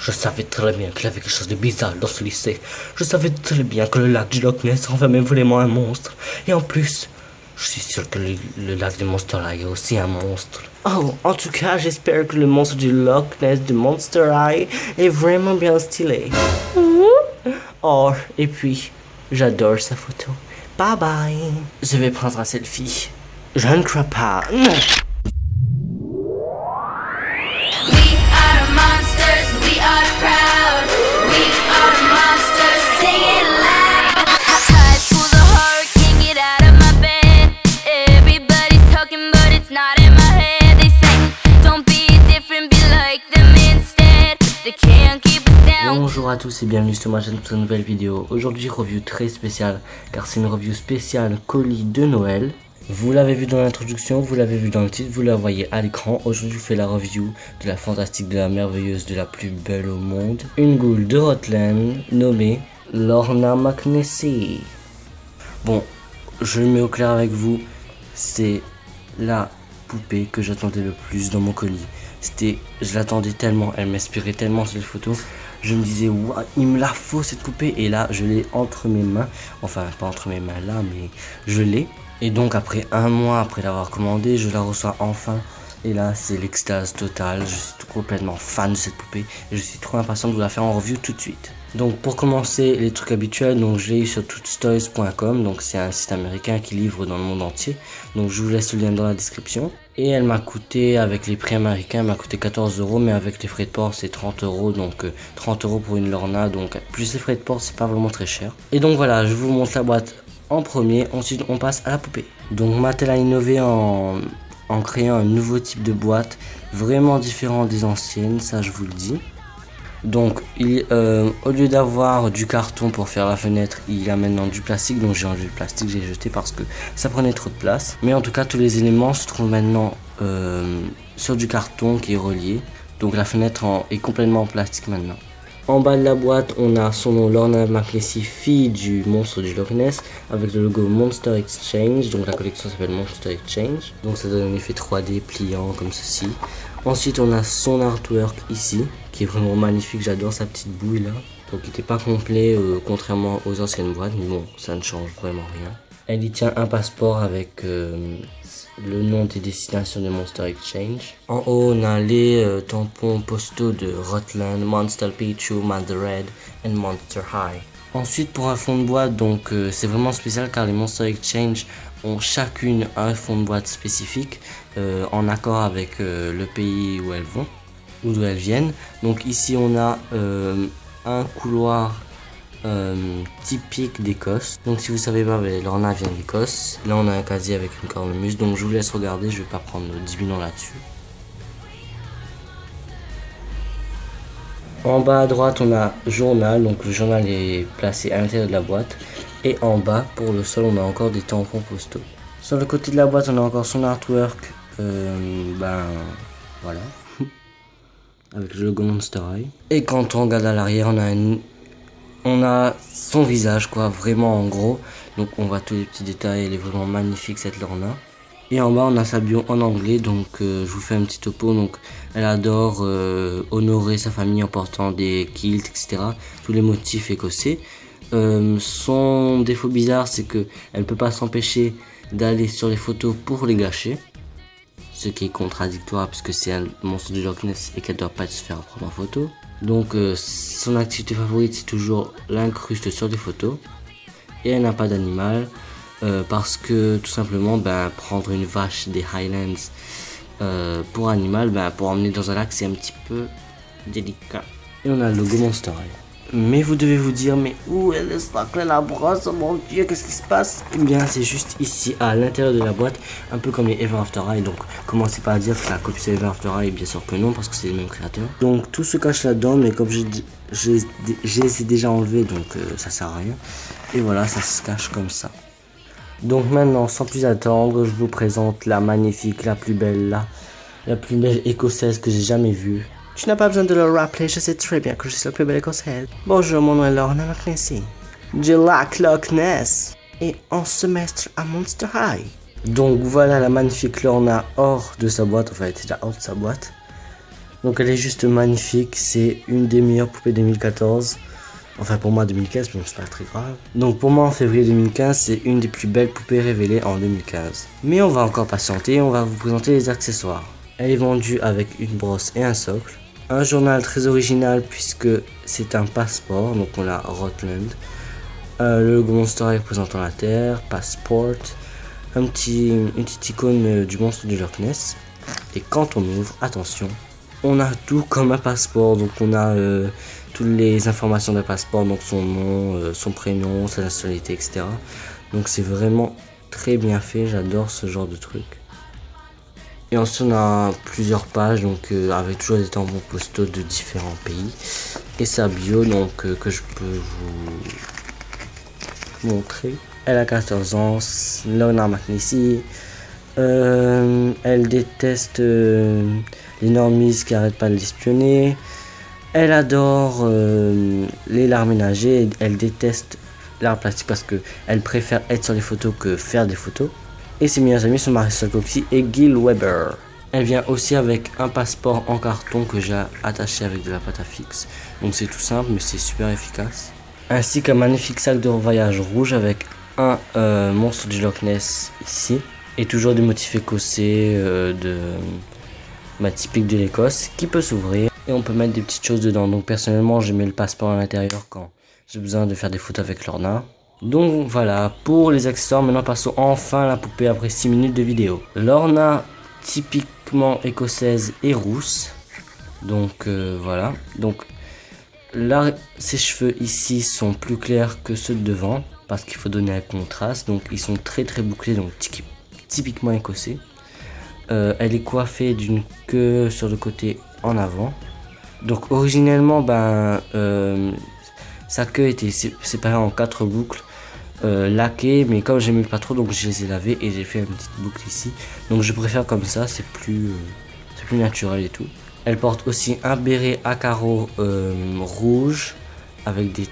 Je savais très bien qu'il y avait quelque chose de bizarre dans ce lycée. Je savais très bien que le lac du Loch Ness renfermait vraiment un monstre. Et en plus, je suis sûr que le lac du Monster High est aussi un monstre. Oh, en tout cas, j'espère que le monstre du Loch Ness du Monster High est vraiment bien stylé. Oh, et puis, j'adore sa photo. Bye bye. Je vais prendre un selfie. Je ne crois pas. Bonjour à tous et bienvenue sur ma chaîne pour une nouvelle vidéo. Aujourd'hui review très spéciale car c'est une review spéciale colis de Noël. Vous l'avez vu dans l'introduction, vous l'avez vu dans le titre, vous la voyez à l'écran. Aujourd'hui je fais la review de la fantastique, de la merveilleuse, de la plus belle au monde. Une goule de Rutland nommée Lorna McNessie. Bon, je le mets au clair avec vous, c'est la poupée que j'attendais le plus dans mon colis. Je l'attendais tellement, elle m'inspirait tellement cette photo. Je me disais, wow, il me la faut cette poupée. Et là, je l'ai entre mes mains. Enfin, pas entre mes mains là, mais je l'ai. Et donc, après un mois, après l'avoir commandée, je la reçois enfin. Et là, c'est l'extase totale. Je suis complètement fan de cette poupée. Et je suis trop impatient de vous la faire en review tout de suite. Donc, pour commencer, les trucs habituels, donc je l'ai eu sur tootstoys.com. Donc, c'est un site américain qui livre dans le monde entier. Donc, je vous laisse le lien dans la description. Et elle m'a coûté, avec les prix américains, elle m'a coûté 14 €, mais avec les frais de port, c'est 30 €. Donc, 30 € pour une Lorna. Donc, plus les frais de port, c'est pas vraiment très cher. Et donc, voilà, je vous montre la boîte en premier. Ensuite, on passe à la poupée. Donc, Mattel a innové en créant un nouveau type de boîte, vraiment différent des anciennes, ça je vous le dis. Donc, au lieu d'avoir du carton pour faire la fenêtre, il a maintenant du plastique. Donc j'ai enlevé le plastique, j'ai jeté parce que ça prenait trop de place. Mais en tout cas, tous les éléments se trouvent maintenant sur du carton qui est relié. Donc la fenêtre est complètement en plastique maintenant. En bas de la boîte, on a son nom, Lorna McNessie, fille du monstre du Loch Ness, avec le logo Monster Exchange. Donc la collection s'appelle Monster Exchange. Donc ça donne un effet 3D pliant comme ceci. Ensuite, on a son artwork ici, qui est vraiment magnifique. J'adore sa petite bouille là. Donc il n'était pas complet, contrairement aux anciennes boîtes, mais bon, ça ne change vraiment rien. Elle y tient un passeport avec le nom des destinations de Monster Exchange. En haut, on a les tampons postaux de Rutland, Monster Picchu, Mother Red et Monster High. Ensuite, pour un fond de boîte, donc c'est vraiment spécial car les Monster Exchange ont chacune un fond de boîte spécifique en accord avec le pays où elles vont ou d'où elles viennent. Donc ici, on a un couloir typique d'Écosse. Donc si vous savez pas, Lorna vient d'Écosse. Là on a un casier avec une cornemuse. Donc je vous laisse regarder, je vais pas prendre 10 minutes là-dessus. En bas à droite on a journal. Donc le journal est placé à l'intérieur de la boîte. Et en bas pour le sol on a encore des tampons postaux. Sur le côté de la boîte on a encore son artwork. Voilà. Avec le logo Monster High. Et quand on regarde à l'arrière on a son visage quoi, vraiment en gros. Donc on voit tous les petits détails, elle est vraiment magnifique cette Lorna. Et en bas on a sa bio en anglais, donc je vous fais un petit topo. Donc elle adore honorer sa famille en portant des kilts, etc. Tous les motifs écossais. Son défaut bizarre c'est que elle peut pas s'empêcher d'aller sur les photos pour les gâcher. Ce qui est contradictoire puisque c'est un monstre du Loch Ness et qu'elle doit pas se faire prendre en photo. Donc son activité favorite c'est toujours l'incruste sur des photos. Et elle n'a pas d'animal parce que tout simplement prendre une vache des Highlands pour animal, pour emmener dans un lac c'est un petit peu délicat. Et on a le logo Monster High. Mais vous devez vous dire, mais où est le sac, la brosse, oh mon dieu, qu'est-ce qui se passe? Eh bien c'est juste ici à l'intérieur de la boîte, un peu comme les Ever After High. Donc commencez pas à dire que c'est la copie de Ever After High, bien sûr que non parce que c'est le même créateur. Donc tout se cache là-dedans, mais comme je les ai déjà enlevés, donc ça sert à rien. Et voilà, ça se cache comme ça. Donc maintenant, sans plus attendre, je vous présente la magnifique, la plus belle écossaise que j'ai jamais vue. Tu n'as pas besoin de le rappeler, je sais très bien que je suis la plus belle écossaise. Bonjour, mon nom est Lorna McNessie, du lac Loch Ness, et en semestre à Monster High. Donc voilà la magnifique Lorna hors de sa boîte, enfin elle était déjà hors de sa boîte. Donc elle est juste magnifique, c'est une des meilleures poupées 2014. Enfin pour moi 2015, mais c'est pas très grave. Donc pour moi en février 2015, c'est une des plus belles poupées révélées en 2015. Mais on va encore patienter, on va vous présenter les accessoires. Elle est vendue avec une brosse et un socle. Un journal très original puisque c'est un passeport, donc on l'a Rotland. Le logo Monster représentant la Terre, Passport. Une petite icône du monstre du Loch Ness. Et quand on ouvre, attention, on a tout comme un passeport. Donc on a toutes les informations d'un passeport, donc son nom, son prénom, sa nationalité, etc. Donc c'est vraiment très bien fait, j'adore ce genre de truc. Et ensuite on a plusieurs pages, donc avec toujours des tampons postaux de différents pays. Et sa bio, donc que je peux vous montrer. Elle a 14 ans, Lorna McNeesy. Elle déteste les normies qui arrêtent pas de l'espionner. Elle adore les lards ménagers. Elle déteste l'art plastique parce que elle préfère être sur les photos que faire des photos. Et ses meilleurs amis sont Marisol Coxy et Gil Weber. Elle vient aussi avec un passeport en carton que j'ai attaché avec de la pâte à fixe. Donc c'est tout simple mais c'est super efficace. Ainsi qu'un magnifique sac de voyage rouge avec un monstre du Loch Ness ici. Et toujours des motifs écossais typiques de l'Écosse qui peut s'ouvrir. Et on peut mettre des petites choses dedans. Donc personnellement je mets le passeport à l'intérieur quand j'ai besoin de faire des photos avec Lorna. Donc voilà pour les accessoires. Maintenant passons enfin à la poupée après 6 minutes de vidéo. Lorna typiquement écossaise et rousse. Donc voilà. Donc là ses cheveux ici sont plus clairs que ceux de devant parce qu'il faut donner un contraste. Donc ils sont très bouclés, donc typiquement écossais. Elle est coiffée d'une queue sur le côté en avant. Donc originellement sa queue était séparée en 4 boucles laquées, mais comme j'aimais pas trop, donc je les ai lavées et j'ai fait une petite boucle ici. Donc je préfère comme ça, c'est plus naturel et tout. Elle porte aussi un béret à carreaux rouge avec des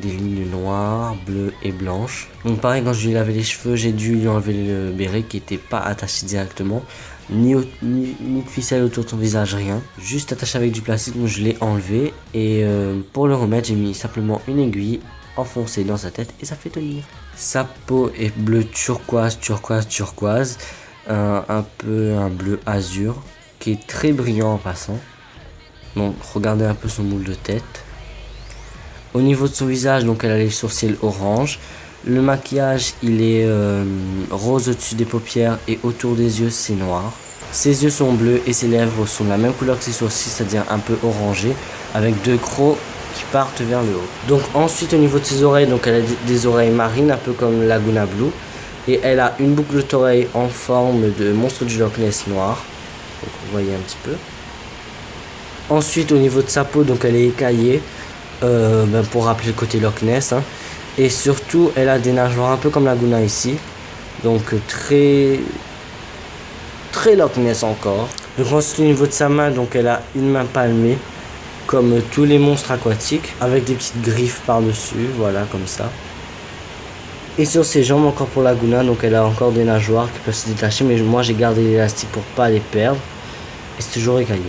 lignes noires, bleues et blanches. Donc pareil, quand je lui ai lavé les cheveux, j'ai dû lui enlever le béret qui n'était pas attaché directement, ni de ficelle autour de son visage, rien. Juste attaché avec du plastique, donc je l'ai enlevé. Et pour le remettre, j'ai mis simplement une aiguille enfoncée dans sa tête et ça fait tenir. Sa peau est bleu turquoise, un peu un bleu azur, qui est très brillant en passant. Donc regardez un peu son moule de tête. Au niveau de son visage, donc elle a les sourcils orange. Le maquillage, il est rose au-dessus des paupières et autour des yeux, c'est noir. Ses yeux sont bleus et ses lèvres sont de la même couleur que ses sourcils, c'est-à-dire un peu orangé, avec 2 crocs qui partent vers le haut. Donc ensuite, au niveau de ses oreilles, donc elle a des oreilles marines, un peu comme Laguna Blue. Et elle a une boucle d'oreille en forme de monstre du Loch Ness noir. Donc vous voyez un petit peu. Ensuite, au niveau de sa peau, donc elle est écaillée. Pour rappeler le côté Loch Ness, hein. Et surtout elle a des nageoires un peu comme Laguna ici, donc très Loch Ness encore. Donc ensuite au niveau de sa main, donc elle a une main palmée comme tous les monstres aquatiques avec des petites griffes par dessus, voilà comme ça. Et sur ses jambes encore pour Laguna, donc elle a encore des nageoires qui peuvent se détacher, mais moi j'ai gardé l'élastique pour pas les perdre et c'est toujours écaillé.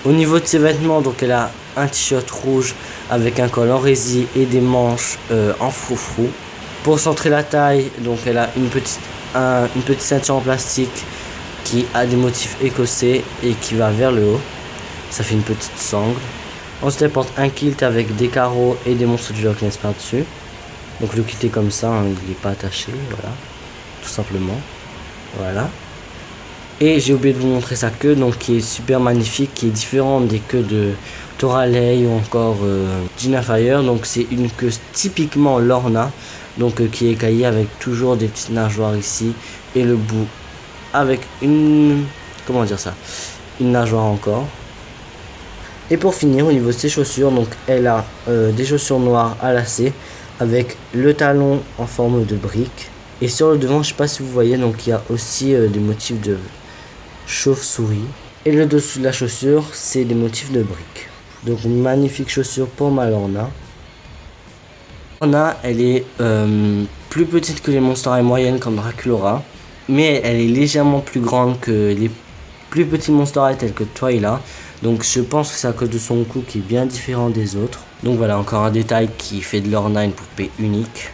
Au niveau de ses vêtements, donc elle a un t-shirt rouge avec un col en résille et des manches en froufrou. Pour centrer la taille, donc elle a une petite ceinture en plastique qui a des motifs écossais et qui va vers le haut. Ça fait une petite sangle. Ensuite elle porte un kilt avec des carreaux et des monstres du Loch Ness par dessus. Donc le kilt est comme ça, hein, il n'est pas attaché, voilà, tout simplement. Voilà. Et j'ai oublié de vous montrer sa queue, donc qui est super magnifique, qui est différente des queues de Toralei ou encore Gina Fire. Donc c'est une queue typiquement Lorna, donc qui est écaillée avec toujours des petites nageoires ici et le bout avec une nageoire encore. Et pour finir, au niveau de ses chaussures, donc elle a des chaussures noires à lacets avec le talon en forme de brique. Et sur le devant, je sais pas si vous voyez, donc il y a aussi des motifs de chauve-souris. Et le dessous de la chaussure, c'est des motifs de briques. Donc une magnifique chaussure pour ma Lorna. Lorna, elle est plus petite que les Monster High moyennes comme Draculaura, mais elle est légèrement plus grande que plus petits Monster High tels que Twyla. Donc je pense que c'est à cause de son coup qui est bien différent des autres. Donc voilà, encore un détail qui fait de l'Orna une poupée unique.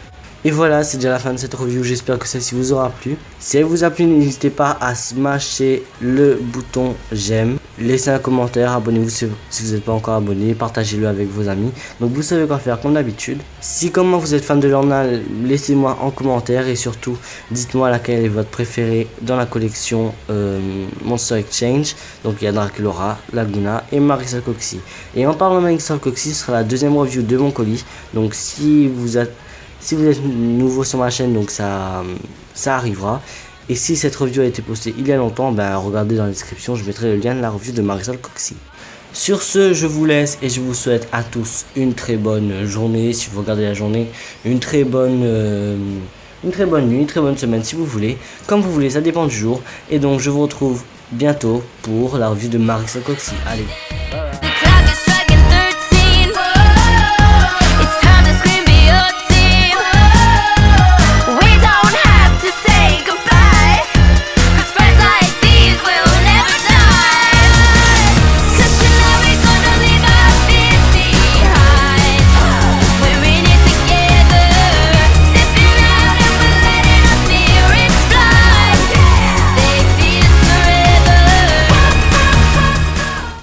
Et voilà, c'est déjà la fin de cette review, j'espère que celle-ci vous aura plu. Si elle vous a plu, n'hésitez pas à smasher le bouton j'aime. Laissez un commentaire, abonnez-vous si vous n'êtes pas encore abonné, partagez-le avec vos amis. Donc vous savez quoi faire comme d'habitude. Si comme moi vous êtes fan de Lorna, laissez-moi en commentaire et surtout dites-moi laquelle est votre préférée dans la collection Monster Exchange. Donc il y a Draculaura, Laguna et Marisol Coxy. Et en parlant de Marisol Coxy, ce sera la deuxième review de mon colis. Donc si vous êtes nouveau sur ma chaîne, donc ça arrivera. Et si cette review a été postée il y a longtemps, ben regardez dans la description, je mettrai le lien de la review de Marisol Coxy. Sur ce, je vous laisse et je vous souhaite à tous une très bonne journée, si vous regardez la journée, une très bonne nuit, une très bonne semaine si vous voulez, comme vous voulez, ça dépend du jour. Et donc je vous retrouve bientôt pour la review de Marisol Coxy. Allez.